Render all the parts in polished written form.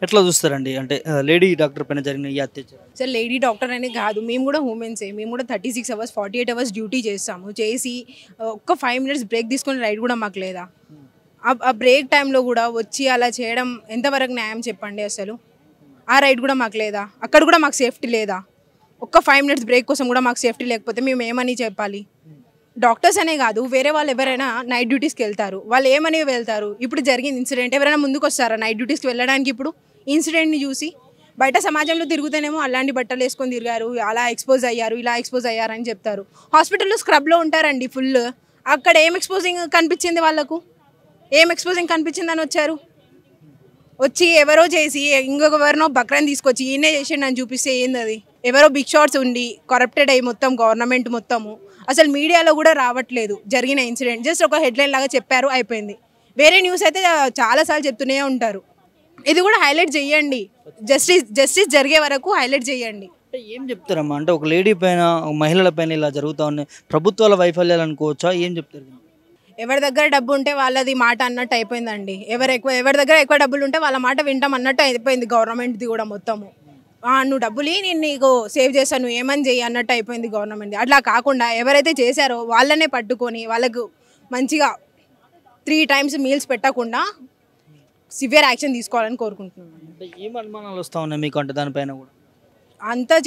ఎట్లా చూస్తారండి? అంటే లేడీ డాక్టర్ పైన జరిగిన ఈ అత్యాచారం. సార్ లేడీ డాక్టర్ అని కాదు, మేము కూడా ఉమెన్సే. మేము కూడా 36 అవర్స్ 48 అవర్స్ డ్యూటీ చేస్తాము. చేసి ఒక్క 5 మినిట్స్ బ్రేక్ తీసుకుని రైట్ కూడా మాకు లేదా? ఆ బ్రేక్ టైంలో కూడా వచ్చి అలా చేయడం ఎంతవరకు న్యాయం చెప్పండి అసలు? ఆ రైట్ కూడా మాకు లేదా? అక్కడ కూడా మాకు సేఫ్టీ లేదా? ఒక్క 5 మినిట్స్ బ్రేక్ కోసం కూడా మాకు సేఫ్టీ లేకపోతే మేము ఏమని చెప్పాలి? డాక్టర్స్ అనే కాదు, వేరే వాళ్ళు ఎవరైనా నైట్ డ్యూటీస్కి వెళ్తారు, వాళ్ళు ఏమని వెళ్తారు? ఇప్పుడు జరిగిన ఇన్సిడెంట్ ఎవరైనా ముందుకు వస్తారా నైట్ డ్యూటీస్కి వెళ్ళడానికి? ఇప్పుడు ఇన్సిడెంట్ని చూసి బయట సమాజంలో తిరుగుతూనేమో అలాంటి బట్టలు వేసుకొని తిరిగారు, అలా ఎక్స్పోజ్ అయ్యారు, ఇలా ఎక్స్పోజ్ అయ్యారని చెప్తారు. హాస్పిటల్లో స్క్రబ్లో ఉంటారండి ఫుల్. అక్కడ ఏం ఎక్స్పోజింగ్ కనిపించింది వాళ్ళకు? ఏం ఎక్స్పోజింగ్ కనిపించిందని వచ్చారు? వచ్చి ఎవరో చేసి ఇంకొకవరినో బక్రాన్ని తీసుకొచ్చి ఈయనే చేసిండు అని చూపిస్తే ఏంది అది? ఎవరో బిగ్ షాట్స్ ఉండి కరప్టెడ్ అయ్యి మొత్తం గవర్నమెంట్ మొత్తము అసలు మీడియాలో కూడా రావట్లేదు. జరిగిన ఇన్సిడెంట్ జస్ట్ ఒక హెడ్లైన్ లాగా చెప్పారు, అయిపోయింది. వేరే న్యూస్ అయితే చాలాసార్లు చెప్తూనే ఉంటారు. ఇది కూడా హైలైట్ చేయండి, జస్టిస్ జరిగే వరకు హైలైట్ చేయండి. అంటే ఏం చెప్తారమ్మా? అంటే ఒక లేడీ పైన, ఒక మహిళల పైన ఇలా జరుగుతూ ఉన్నాయి, ప్రభుత్వాల వైఫల్యాలు అనుకోవచ్చా? ఏం చెప్తారు? ఎవరి దగ్గర డబ్బు ఉంటే వాళ్ళది మాట అన్నట్టు అయిపోయిందండి. ఎవరి దగ్గర ఎక్కువ డబ్బులు ఉంటే వాళ్ళ మాట వింటాం అన్నట్టు అయిపోయింది గవర్నమెంట్ది కూడా మొత్తము. నువ్వు డబ్బులు నేను నీకు సేవ్ చేస్తాను, నువ్వు ఏమని చెయ్యి అన్నట్టు అయిపోయింది గవర్నమెంట్. అట్లా కాకుండా ఎవరైతే చేశారో వాళ్ళనే పట్టుకొని వాళ్ళకు మంచిగా 3 టైమ్స్ మీల్స్ పెట్టకుండా సివియర్ యాక్షన్ తీసుకోవాలని కోరుకుంటున్నాను. అంటే ఏం అనుమానాలు వస్తూ ఉన్నాయి మీకు అంటే దానిపైన కూడా? అంతా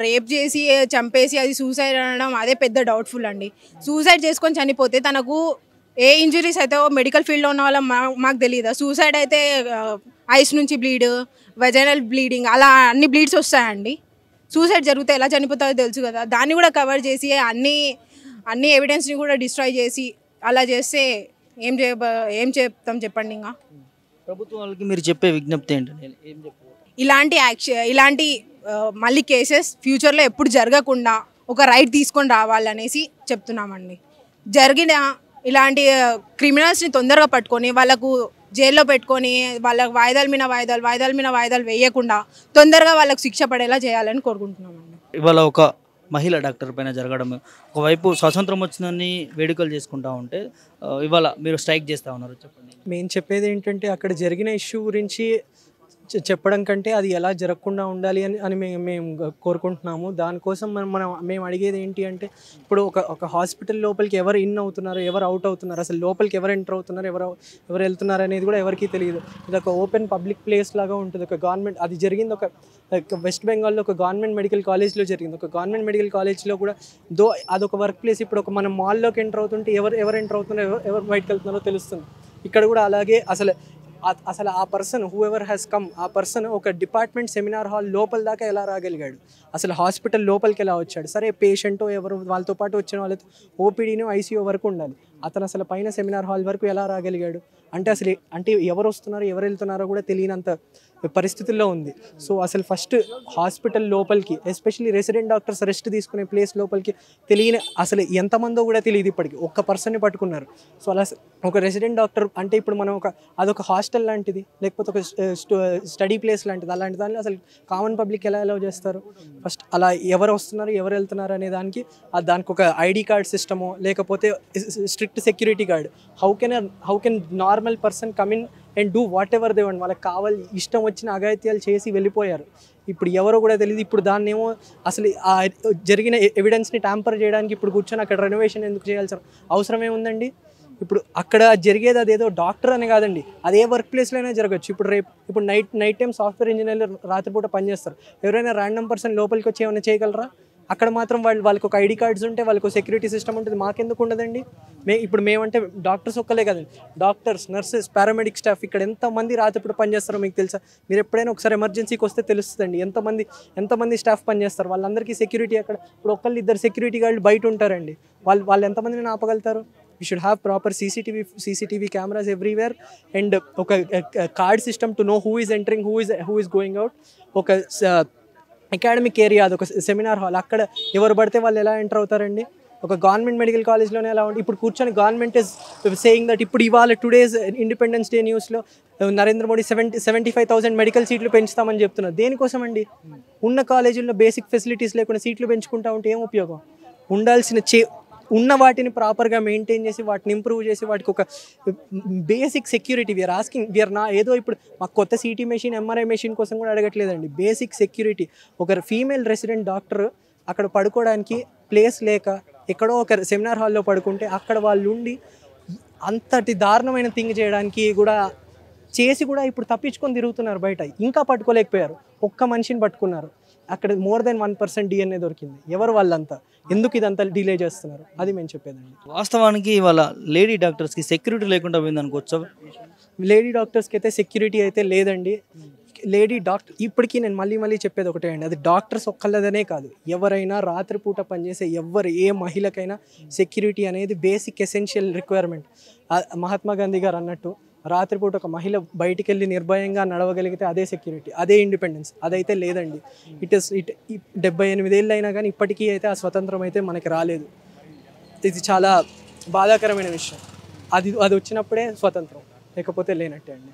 రేప్ చేసి చంపేసి అది సూసైడ్ అనడం అదే పెద్ద డౌట్ఫుల్ అండి. సూసైడ్ చేసుకొని చనిపోతే తనకు ఏ ఇంజరీస్ అయితే మెడికల్ ఫీల్డ్లో ఉన్న వాళ్ళ మాకు తెలియదా? సూసైడ్ అయితే ఐస్ నుంచి బ్లీడ్, వెజైనల్ బ్లీడింగ్ అలా అన్ని బ్లీడ్స్ వస్తాయండి. సూసైడ్ జరిగితే ఎలా చనిపోతారో తెలుసు కదా. దాన్ని కూడా కవర్ చేసి అన్ని ఎవిడెన్స్ని కూడా డిస్ట్రాయ్ చేసి అలా చేస్తే ఏం చెప్తాం చెప్పండి? ఇంకా ప్రభుత్వాలకి మీరు చెప్పే విజ్ఞప్తి ఏంటంటే ఏం చెప్పారు? ఇలాంటి మళ్ళీ కేసెస్ ఫ్యూచర్లో ఎప్పుడు జరగకుండా ఒక రైట్ తీసుకొని రావాలనేసి చెప్తున్నామండి. జరిగిన ఇలాంటి క్రిమినల్స్ని తొందరగా పట్టుకొని వాళ్ళకు జైల్లో పెట్టుకొని వాళ్ళకు వాయిదాల మీద వాయిదాలు వేయకుండా తొందరగా వాళ్ళకు శిక్ష పడేలా చేయాలని కోరుకుంటున్నామండి. ఇవాళ ఒక మహిళ డాక్టర్ పైన జరగడం, ఒకవైపు స్వాతంత్రం వచ్చిందని వేడుకలు చేసుకుంటా ఉంటే ఇవాళ మీరు స్ట్రైక్ చేస్తూ ఉన్నారు, చెప్పండి. మేము చెప్పేది ఏంటంటే అక్కడ జరిగిన ఇష్యూ గురించి చెప్పడం కంటే అది ఎలా జరగకుండా ఉండాలి అని మేము కోరుకుంటున్నాము. దానికోసం మేము అడిగేది ఏంటి అంటే, ఇప్పుడు ఒక హాస్పిటల్ లోపలికి ఎవరు ఇన్ అవుతున్నారు, ఎవరు అవుట్ అవుతున్నారు, అసలు లోపలికి ఎవరు ఎంటర్ అవుతున్నారు, ఎవరు వెళ్తున్నారు అనేది కూడా ఎవరికీ తెలియదు. ఇది ఒక ఓపెన్ పబ్లిక్ ప్లేస్ లాగా ఉంటుంది. ఒక గవర్నమెంట్, అది జరిగింది ఒక వెస్ట్ బెంగాల్లో ఒక గవర్నమెంట్ మెడికల్ కాలేజ్లో జరిగింది. ఒక గవర్నమెంట్ మెడికల్ కాలేజ్లో కూడా అదొక వర్క్ ప్లేస్. ఇప్పుడు ఒక మనం మాల్లోకి ఎంటర్ అవుతుంటే ఎవరు ఎంటర్ అవుతున్నారో ఎవరు బయటకు వెళ్తున్నారో తెలుస్తుంది. ఇక్కడ కూడా అలాగే అసలు ఆ person who ever has come, ఆ పర్సన్ ఒక డిపార్ట్మెంట్ సెమినార్ హాల్ లోపల దాకా ఎలా రాగలిగాడు, అసలు హాస్పిటల్ లోపలికి ఎలా వచ్చాడు? సరే పేషెంటో ఎవరు వాళ్ళతో పాటు వచ్చిన వాళ్ళతో ఓపీడీనో ఐసీయూ వరకు ఉండాలి, అతను అసలు పైన సెమినార్ హాల్ వరకు ఎలా రాగలిగాడు? అంటే ఎవరు వస్తున్నారు ఎవరు వెళ్తున్నారో కూడా తెలియనంత పరిస్థితుల్లో ఉంది. సో అసలు ఫస్ట్ హాస్పిటల్ లోపలికి, ఎస్పెషల్లీ రెసిడెంట్ డాక్టర్స్ రెస్ట్ తీసుకునే ప్లేస్ లోపలికి అసలు ఎంతమందో కూడా తెలియదు. ఇప్పటికి ఒక్క పర్సన్ని పట్టుకున్నారు. సో అలా ఒక రెసిడెంట్ డాక్టర్ అంటే ఇప్పుడు మనం అదొక హాస్టల్ లాంటిది, లేకపోతే ఒక స్టడీ ప్లేస్ లాంటిది, అలాంటి దానిలో అసలు కామన్ పబ్లిక్ ఎలా అలౌ చేస్తారు? ఫస్ట్ అలా ఎవరు వస్తున్నారు ఎవరు వెళ్తున్నారు అనే దానికి ఒక ఐడి కార్డ్ సిస్టమో లేకపోతే strict security guard. How can normal person come in and do what ever they want? వాళ్ళకి ఇష్టం వచ్చిన అఘాయిత్యాలు చేసి వెళ్ళిపోయారు. ఇప్పుడు ఎవరో కూడా తెలియదు. ఇప్పుడు దాన్ని ఏమో అసలు జరిగిన ఎవిడెన్స్ని ట్యాంపర్ చేయడానికి ఇప్పుడు కూర్చొని అక్కడ రెనోవేషన్ ఎందుకు చేయాల్సిన అవసరం ఏముందండి? ఇప్పుడు అక్కడ జరిగేది అదేదో డాక్టర్ అని కాదండి, అదే వర్క్ ప్లేస్లో అయినా జరగచ్చు. ఇప్పుడు నైట్ టైం సాఫ్ట్వేర్ ఇంజనీర్లు రాత్రిపూట పనిచేస్తారు. ఎవరైనా ర్యాండమ్ పర్సన్ లోపలికి వచ్చి ఏమైనా చేయగలరా? అక్కడ మాత్రం వాళ్ళకి ఒక ఐడి కార్డ్స్ ఉంటే వాళ్ళకి సెక్యూరిటీ సిస్టమ్ ఉంటుంది. మాకెందుకు ఉండదండి? ఇప్పుడు మేమంటే డాక్టర్స్ ఒక్కలే కదండి, డాక్టర్స్, నర్సెస్, పారామెడిక్ స్టాఫ్ ఇక్కడ ఎంతమంది రాత్రిపూట పనిచేస్తారో మీకు తెలుసా? మీరు ఎప్పుడైనా ఒకసారి ఎమర్జెన్సీకి వస్తే తెలుస్తుందండి ఎంతమంది స్టాఫ్ పనిచేస్తారు. వాళ్ళందరికీ సెక్యూరిటీ అక్కడ ఇప్పుడు ఇద్దరు సెక్యూరిటీ గార్డులు బయట ఉంటారండి. వాళ్ళు ఎంతమందిని ఆపగలుగుతారు? We should have proper CCTV cameras everywhere and ఒక card system to know who is entering, who is going out. ఒక అకాడమిక్ ఏరియా, అదొక సెమినార్ హాల్, అక్కడ ఎవరు పడితే వాళ్ళు ఎలా ఎంటర్ అవుతారండి? ఒక గవర్నమెంట్ మెడికల్ కాలేజ్లోనే ఎలా ఉంటుంది? ఇప్పుడు కూర్చొని గవర్నమెంట్ ఇస్ సేయింగ్ దట్ ఇప్పుడు ఇవాళ టుడేస్ ఇండిపెండెన్స్ డే న్యూస్లో నరేంద్ర మోడీ 75,000 మెడికల్ సీట్లు పెంచుతామని చెప్తున్నారు. దేనికోసం అండి? ఉన్న కాలేజీల్లో బేసిక్ ఫెసిలిటీస్ లేకుండా సీట్లు పెంచుకుంటా ఉంటే ఏం ఉపయోగం? ఉండాల్సిన ఉన్న వాటిని ప్రాపర్గా మెయింటైన్ చేసి వాటిని ఇంప్రూవ్ చేసి వాటికి ఒక basic security we are asking we are నా ఏదో ఇప్పుడు మాకు కొత్త సిటీ మెషిన్ ఎంఆర్ఐ మెషిన్ కోసం కూడా అడగట్లేదండి. Basic security. ఒక ఫీమేల్ రెసిడెంట్ డాక్టర్ అక్కడ పడుకోవడానికి ప్లేస్ లేక ఎక్కడో ఒక సెమినార్ హాల్లో పడుకుంటే అక్కడ వాళ్ళు ఉండి అంతటి దారుణమైన థింగ్ చేయడానికి కూడా చేసి కూడా ఇప్పుడు తప్పించుకొని తిరుగుతున్నారు బయట. ఇంకా పట్టుకోలేకపోయారు. ఒక్క మనిషిని పట్టుకున్నారు. అక్కడ మోర్ దెన్ 1% DNA దొరికింది. ఎవరు వాళ్ళంతా? ఎందుకు ఇదంతా డిలే చేస్తున్నారు? అది మేము చెప్పేదండి. వాస్తవానికి ఇవాళ లేడీ డాక్టర్స్కి సెక్యూరిటీ లేకుండా పోయింది అనుకోవచ్చా? లేడీ డాక్టర్స్కి అయితే సెక్యూరిటీ అయితే లేదండి. లేడీ డాక్టర్ ఇప్పటికీ నేను మళ్ళీ చెప్పేది ఒకటే అండి, అది డాక్టర్స్ ఒక్కళ్ళదనే కాదు, ఎవరైనా రాత్రిపూట పనిచేసే ఏ మహిళకైనా సెక్యూరిటీ అనేది basic essential requirement. Mahatma Gandhi గారు అన్నట్టు రాత్రిపూట ఒక మహిళ బయటికి వెళ్ళి నిర్భయంగా నడవగలిగితే అదే సెక్యూరిటీ, అదే ఇండిపెండెన్స్. అదైతే లేదండి. ఇట్ 78 ఏళ్ళు అయినా కానీ ఇప్పటికీ అయితే ఆ స్వతంత్రం అయితే మనకి రాలేదు. ఇది చాలా బాధాకరమైన విషయం. అది వచ్చినప్పుడే స్వతంత్రం, లేకపోతే లేనట్టే అండి.